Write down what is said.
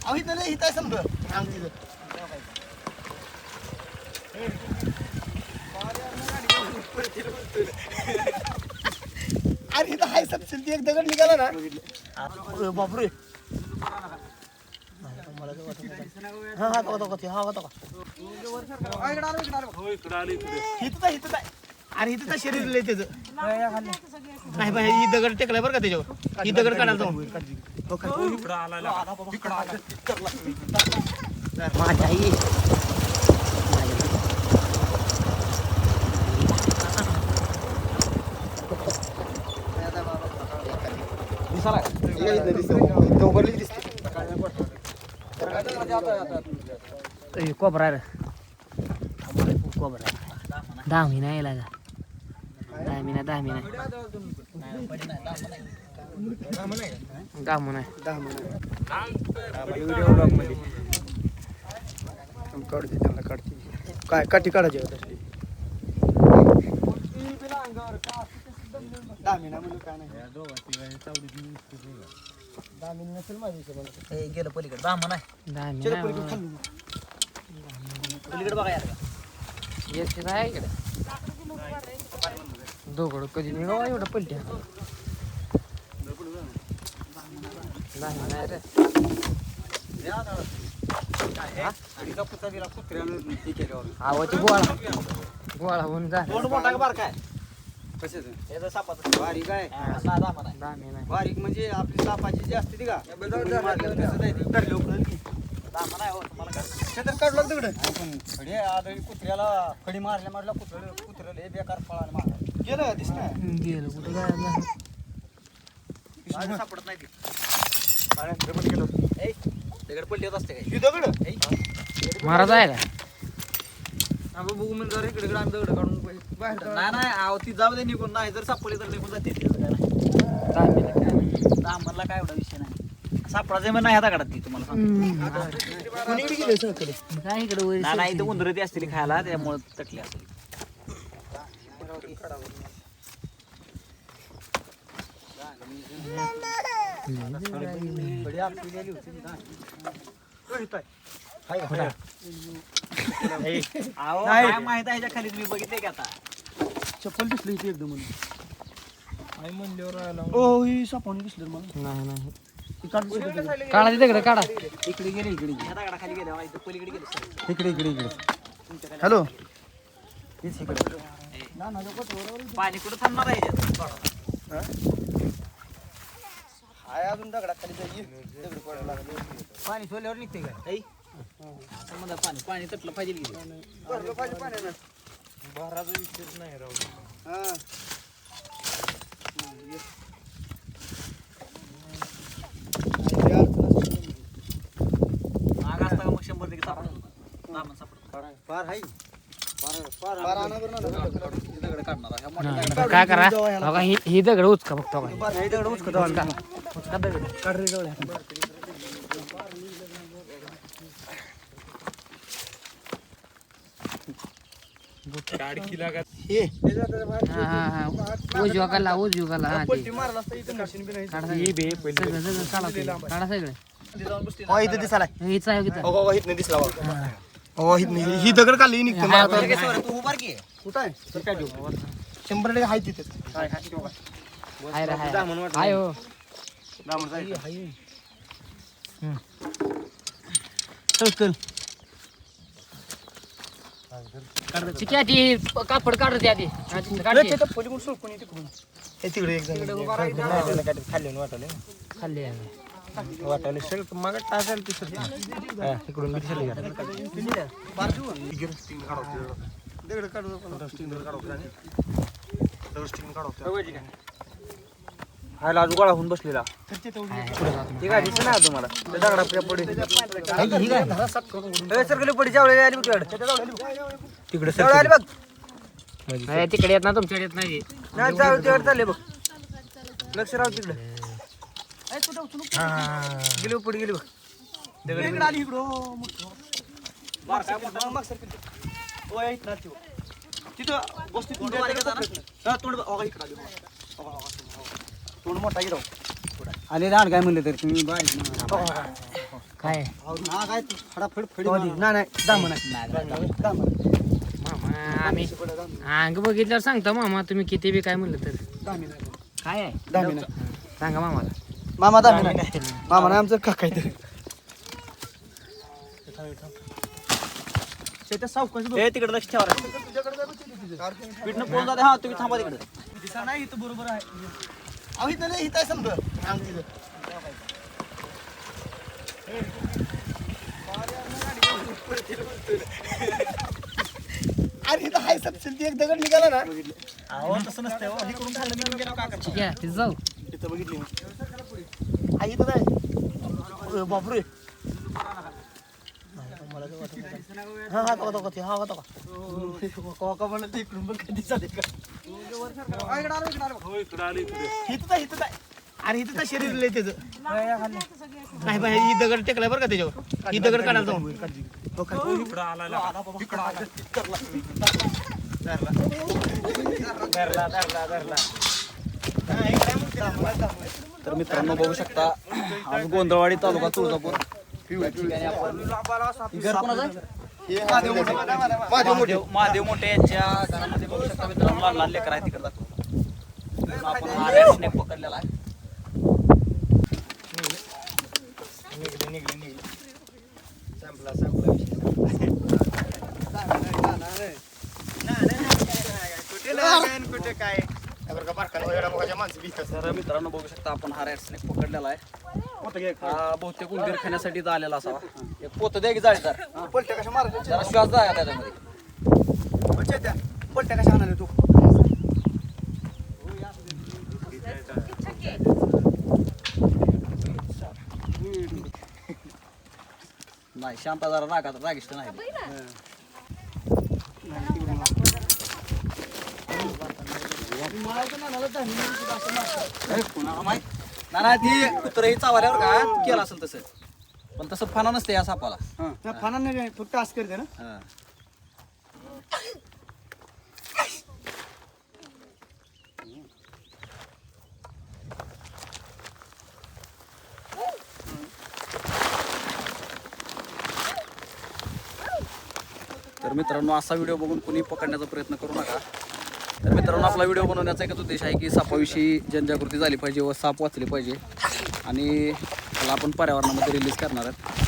अहो इथं नाही इथं समजा आमची अरे इथं हाय सबसिल ती एक दगड निघाला ना बापरे हा हा होता हा होता इथं अरे इथं तर शरीर लय त्याचं नाही बाई ही दगड टेकलाय बरं का त्याच्यावर ही दगड काढायला माझ्या आई कोबरा रे कोबरा 10 महिना यायला 10 महिना काढते त्यांना काढते काय काठी काढायची तसली 10 महिना म्हणजे काय नाही 10 महिने नसेल माझ्या गेलं पलीकडे 10 महिना पलीकडे बघा यार येते आहे इकडे दोघड कधी निघावा एवढं पलट्या गोळा होऊन जा बारीक आहे बारीक म्हणजे आपली सापाची जी असते ती का काढलं तिकडे खडे आदळी कुत्र्याला खडी मारल्या कुत्र्याला हे बेकार फळाला मार गेलं गेलं कुठे काय सापडत नाही गेलो दगड पडली होत असते काय दगड महाराज आहे का बघू म्हणजे जर इकडे आम्ही दगड काढून नाही आव ती जाऊ दे निघून नाही जर सापडली तर निघून जाते म्हणला काय एवढा विषय नाही सापडायचं मग नाही आता काढत ती तुम्हाला नाही इथं उंदर ती असतील खायला त्यामुळे तटली असेल माहित आहे खाली तुम्ही बघितले की आता चप्पल दिसली इथे एकदम म्हणल्यावर सापाने दिसलं मला नाही काढा तिकडे काढा इकडे गेले इकडे खाली गेले पलीकडे गेले इकडे हॅलो पाणी कुठं थांबणार आहे हाय अजून दगडा खाली दगड पडायला लागले पाणी सोल्यावर निघते काय पाणी पाणी तटलं पाहिजे भरलं पाहिजे पाण्यानं भराचा विषयच नाही राहू काय करा ही दगड उचका बघतो दगड उचका ही दगड काढली कुठं आहे 100% आहे तिथे कापड काढते आधी तिकडे खाल्ले वाटायला शेल्फ मग टाकायला तिकडून हायला अजून गोळा होऊन बसलेला ठीक आहे दिसत नाही तुम्हाला दगडा पडी पडी जावळे आली तिकडे आली बघ तिकडे येत ना तुमच्याकडे येत नाही जाऊ तिकडे चालले बघ लक्ष राहू तिकडे गेली पुढे गेली बघ आली इकडं तिथं बसती तोंड मोठा गेलो आले राड काय म्हणले तरी तुम्ही काय हा काय फडाफड फडी नाही दामन मामा आम्ही अंग बघितल्यावर सांगता मामा तुम्ही किती बी काय म्हणलं तर काय आहे सांगा मामाला मामा दामिन मामा ना आमचं काका इथे तिकडे लक्ष ठेवा पीठनं जाते हा तुम्ही थांबा तिकडे नाही इथं बरोबर आहे अहो इथं नाही इथं आहे समजा अरे इथं आहे सबसिल ती एक दगड निघाला ना अहो तसं नसतं हो इकडून खाल्लं मी गेलो काका ठीक आहे तिथं जाऊ इथं बघितली मी आई इथं नाही बापरे हा हा तो हा होता का म्हणलं ते इकडून बघ कधी चालेल का इथं अरे इथं तर शरीर लय त्याचं नाही बाई ही दगड टेकलाय बरं का त्याच्यावर ही दगड काढायला जाऊन तर मित्रांनो बघू शकता आज गोंधळवाडी तालुका तुळजापूर महादेव मोठे यांच्या घरामध्ये बघू शकता मित्रांनो लहान लहान लेकर आहे तिकडे दाखवतो आपण स्नेक पकडलेला आहे निघले संपला कुठे काय तर मित्रांनो बघू शकता आपण हा रॅट स्नेक पकडलेला आहे बहुतेक उंदीर खाण्यासाठी आलेला असावा एक पोत द्या की जाळीदार पलट्या कशा मार जरा श्वास जाया त्याच्यामध्ये पलट्या कशा आणाले तू नाही शांता जरा रागिष्ट नाही नाही ती कुत्रही चावल्यावर का केलं असेल तसं पण तसं फाना नसते या सापाला फाना नाही फक्त असं करते ना तर मित्रांनो असा व्हिडिओ बघून कोणी पकडण्याचा प्रयत्न करू नका तर मित्रांनो आपला व्हिडिओ बनवण्याचा एकच उद्देश आहे की सापाविषयी जनजागृती झाली पाहिजे व साप वाचले पाहिजे आणि त्याला आपण पर्यावरणामध्ये रिलीज करणार आहेत